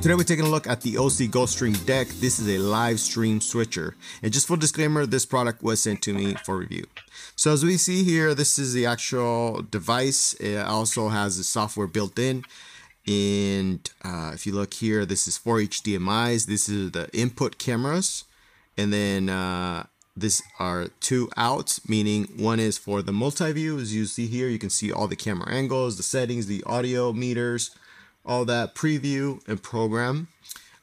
Today we're taking a look at the Osee GoStream Deck. This is a live stream switcher. And just full disclaimer, this product was sent to me for review. So as we see here, this is the actual device. It also has the software built in. And if you look here, this is 4 HDMIs. This is the input cameras. And then these are 2 outs, meaning one is for the multi-view. As you see here, you can see all the camera angles, the settings, the audio meters, all that preview and program.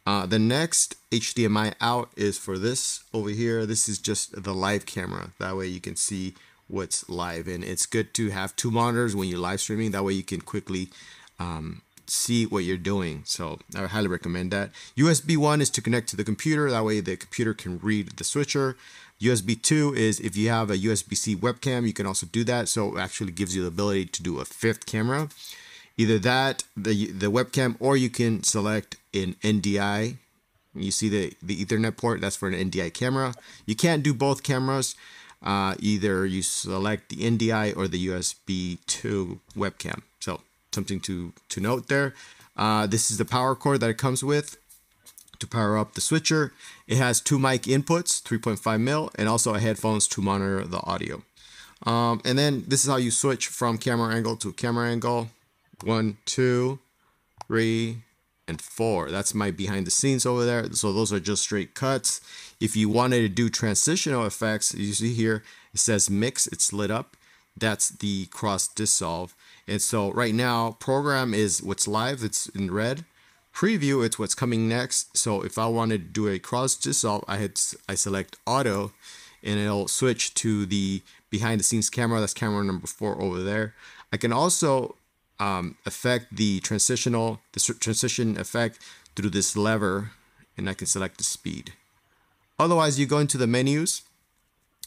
The next HDMI out is for this over here. This is just the live camera. That way you can see what's live, and it's good to have 2 monitors when you're live streaming. That way you can quickly see what you're doing. So I would highly recommend that. USB 1 is to connect to the computer. That way the computer can read the switcher. USB 2 is if you have a USB-C webcam, you can also do that. So it actually gives you the ability to do a 5th camera. Either that, the webcam, or you can select an NDI. You see the Ethernet port, that's for an NDI camera. You can't do both cameras. Either you select the NDI or the USB 2 webcam. So something to note there. This is the power cord that it comes with to power up the switcher. It has 2 mic inputs, 3.5 mil, and also a headphones to monitor the audio. And then this is how you switch from camera angle to camera angle. 1, 2, 3, and 4. That's my behind the scenes over there. So those are just straight cuts. If you wanted to do transitional effects, you see here it says mix, it's lit up. That's the cross dissolve. And so right now program is what's live, it's in red. Preview, it's what's coming next. So if I wanted to do a cross dissolve, I select auto, and it'll switch to the behind the scenes camera. That's camera number 4 over there. I can also affect the transition effect through this lever, and I can select the speed. Otherwise, you go into the menus,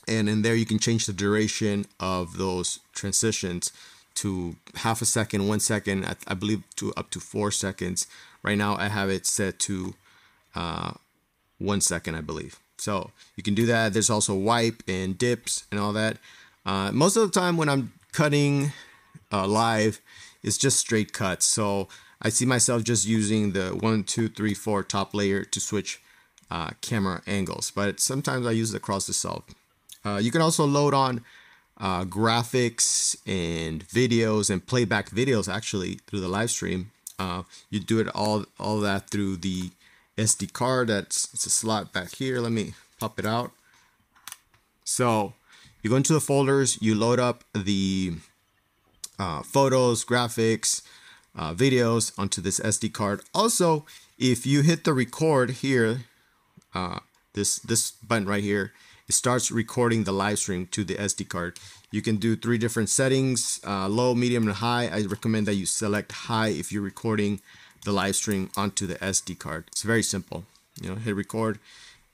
and in there you can change the duration of those transitions to ½ second, 1 second, I believe to up to 4 seconds. Right now I have it set to 1 second, I believe. So you can do that. There's also wipe and dips and all that. Most of the time when I'm cutting live, it's just straight cuts. So I see myself just using the 1, 2, 3, 4 top layer to switch camera angles, but sometimes I use the cross dissolve. You can also load on graphics and videos and playback videos actually through the live stream. You do it all that through the SD card. It's a slot back here. Let me pop it out. So you go into the folders, you load up the photos, graphics, videos onto this SD card. Also, if you hit the record here, this button right here, it starts recording the live stream to the SD card. You can do 3 different settings, low, medium, and high. I recommend that you select high if you're recording the live stream onto the SD card. It's very simple. Hit record,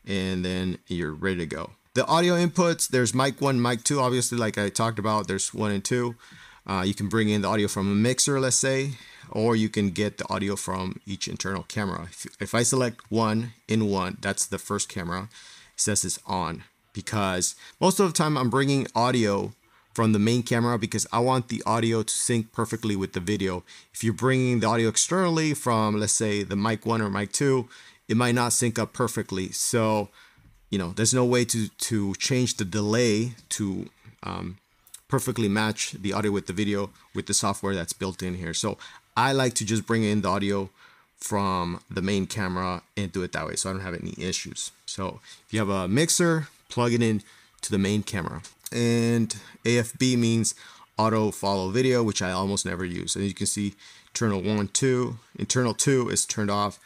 and then you're ready to go. The audio inputs, there's mic 1, mic 2. Obviously, like I talked about, there's 1 and 2. You can bring in the audio from a mixer, let's say, or you can get the audio from each internal camera. If I select 1 in 1, that's the first camera, it says it's on, because most of the time I'm bringing audio from the main camera because I want the audio to sync perfectly with the video. If you're bringing the audio externally from, let's say, the mic 1 or mic 2, it might not sync up perfectly. So, there's no way to change the delay to perfectly match the audio with the video with the software that's built in here. So I like to just bring in the audio from the main camera and do it that way, so I don't have any issues. So if you have a mixer, plug it in to the main camera. And AFB means auto follow video, which I almost never use. And you can see internal 1, 2, internal 2 is turned off,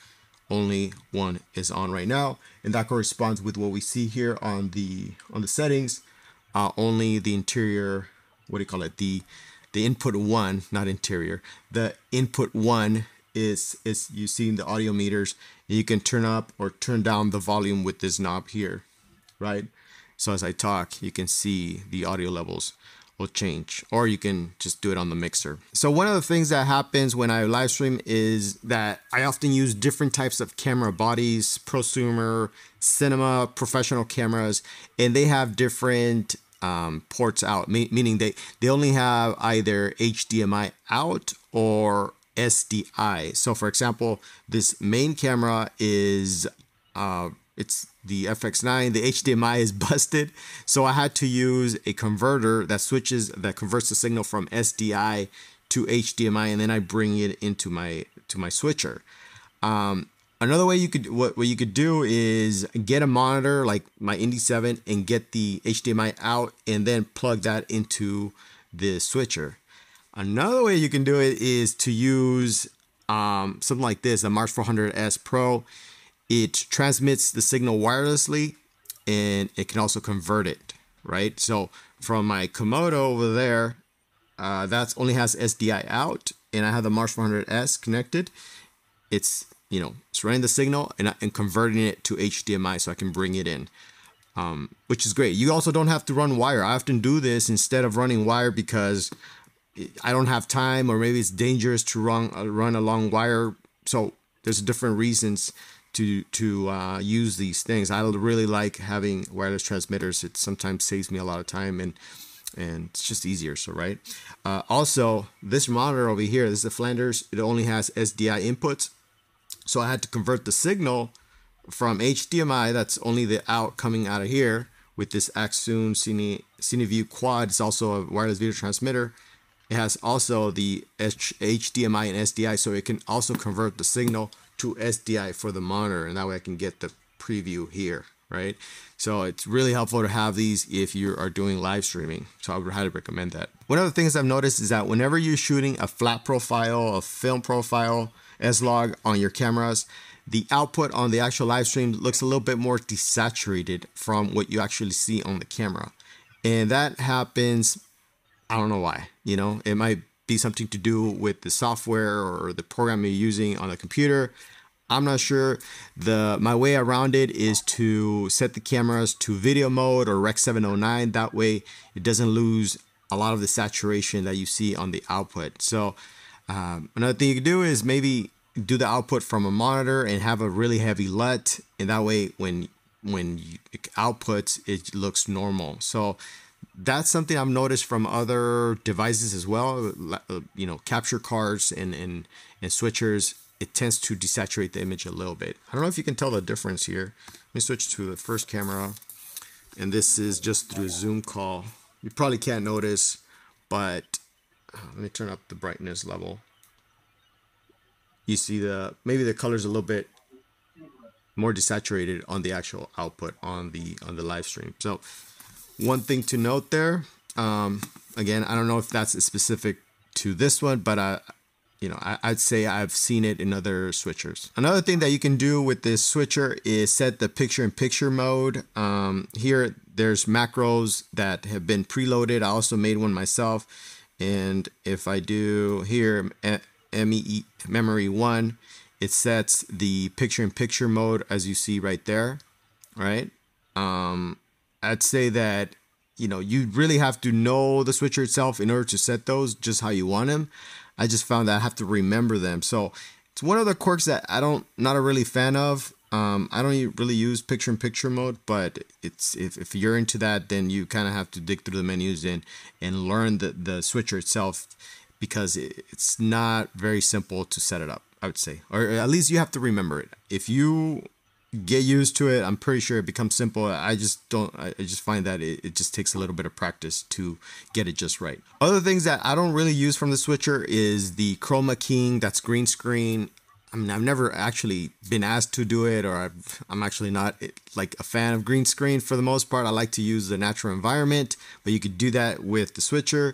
only 1 is on right now, and that corresponds with what we see here on the settings. Only the interior, the input 1, not interior. The input 1 is you see the audio meters, and you can turn up or turn down the volume with this knob here, right? So as I talk, you can see the audio levels will change, or you can just do it on the mixer. So one of the things that happens when I live stream is that I often use different types of camera bodies, prosumer, cinema, professional cameras, and they have different ports out, meaning they only have either HDMI out or SDI. So for example, this main camera is it's the FX9, the HDMI is busted, so I had to use a converter that converts the signal from SDI to HDMI, and then I bring it into my switcher. Another way you could what you could do is get a monitor like my Indy 7 and get the HDMI out and then plug that into the switcher. Another way you can do it is to use something like this, a March 400S Pro. It transmits the signal wirelessly and it can also convert it, right? So from my Komodo over there, that only has SDI out, and I have the March 400S connected. It's running the signal and converting it to HDMI so I can bring it in, which is great. You also don't have to run wire. I often do this instead of running wire because I don't have time, or maybe it's dangerous to run a long wire. So there's different reasons to use these things. I really like having wireless transmitters. It sometimes saves me a lot of time, and it's just easier. So right. Also, this monitor over here, this is the Flanders. It only has SDI inputs. So I had to convert the signal from HDMI, that's only the out coming out of here, with this Axoon CineView Quad. It's also a wireless video transmitter. It has also the HDMI and SDI, so it can also convert the signal to SDI for the monitor, and that way I can get the preview here, right? So it's really helpful to have these if you are doing live streaming. So I would highly recommend that. One of the things I've noticed is that whenever you're shooting a flat profile, a film profile, S-Log on your cameras, the output on the actual live stream looks a little bit more desaturated from what you actually see on the camera. And that happens, I don't know why, it might be something to do with the software or the program you're using on the computer. I'm not sure. My way around it is to set the cameras to video mode or Rec 709. That way it doesn't lose a lot of the saturation that you see on the output. So another thing you can do is maybe do the output from a monitor and have a really heavy LUT, and that way when you outputs, it looks normal. So that's something I've noticed from other devices as well. Capture cards and switchers, it tends to desaturate the image a little bit. I don't know if you can tell the difference here. Let me switch to the first camera, and this is just through a Zoom call. You probably can't notice, but let me turn up the brightness level. You see maybe the color's a little bit more desaturated on the actual output on the live stream. So one thing to note there, again, I don't know if that's specific to this one, but I'd say I've seen it in other switchers. Another thing that you can do with this switcher is set the picture-in-picture mode. Here, there's macros that have been preloaded. I also made one myself. And if I do here, memory 1, it sets the picture-in-picture mode as you see right there, right? I'd say that, you really have to know the switcher itself in order to set those just how you want them. I just found that I have to remember them. So it's one of the quirks that not a really fan of. I don't really use picture-in-picture mode, but if you're into that, then you kind of have to dig through the menus and learn the switcher itself, because it's not very simple to set it up, I would say. Or at least you have to remember it. If you get used to it, I'm pretty sure it becomes simple. I just find that it just takes a little bit of practice to get it just right. Other things that I don't really use from the switcher is the chroma keying, that's green screen. I mean, I've never actually been asked to do it, or I'm actually not like a fan of green screen for the most part. I like to use the natural environment, but you could do that with the switcher.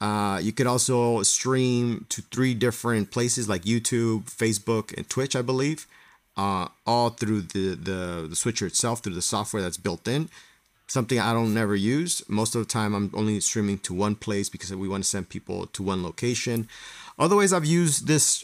You could also stream to 3 different places like YouTube, Facebook, and Twitch, I believe, all through the switcher itself, through the software that's built in. Something I don't never use. Most of the time, I'm only streaming to one place because we want to send people to one location. Other ways I've used this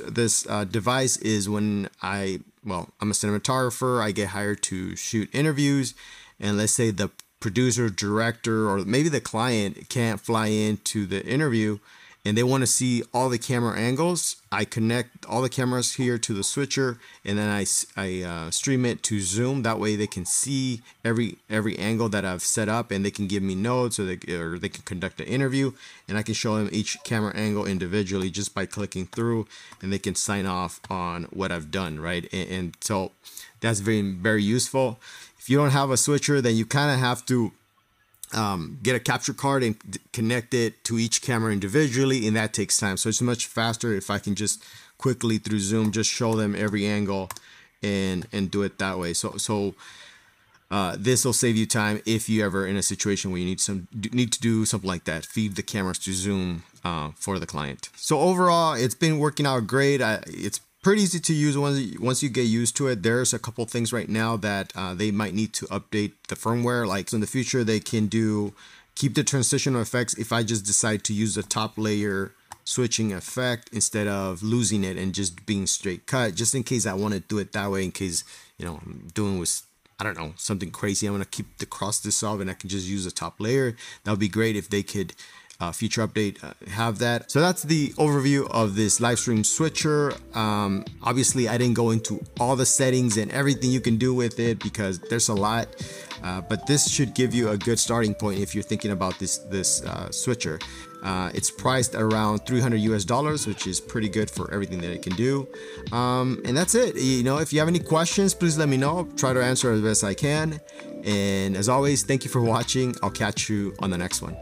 device is when I'm a cinematographer. I get hired to shoot interviews, and let's say the producer, director, or maybe the client can't fly into the interview, and they want to see all the camera angles, I connect all the cameras here to the switcher, and then I stream it to Zoom. That way they can see every angle that I've set up, and they can give me notes, or they can conduct an interview, and I can show them each camera angle individually just by clicking through, and they can sign off on what I've done, right? And so that's very useful. If you don't have a switcher, then you kind of have to get a capture card and connect it to each camera individually, and that takes time. So it's much faster if I can just quickly through Zoom just show them every angle and do it that way. So this will save you time if you ever in a situation where you need to do something like that, feed the cameras to Zoom for the client. So overall, it's been working out great. It's pretty easy to use once you get used to it. There's a couple things right now that they might need to update the firmware. Like in the future, they can keep the transitional effects if I just decide to use the top layer switching effect instead of losing it and just being straight cut, just in case I want to do it that way, in case, you know, I'm doing with, I don't know, something crazy. I want to keep the cross dissolve and I can just use the top layer. That would be great if they could future update have that. So that's the overview of this live stream switcher. Obviously I didn't go into all the settings and everything you can do with it because there's a lot, but this should give you a good starting point if you're thinking about this switcher. It's priced at around $300 US, which is pretty good for everything that it can do. And that's it. You know, if you have any questions, please let me know. I'll try to answer as best I can. And as always, thank you for watching. I'll catch you on the next one.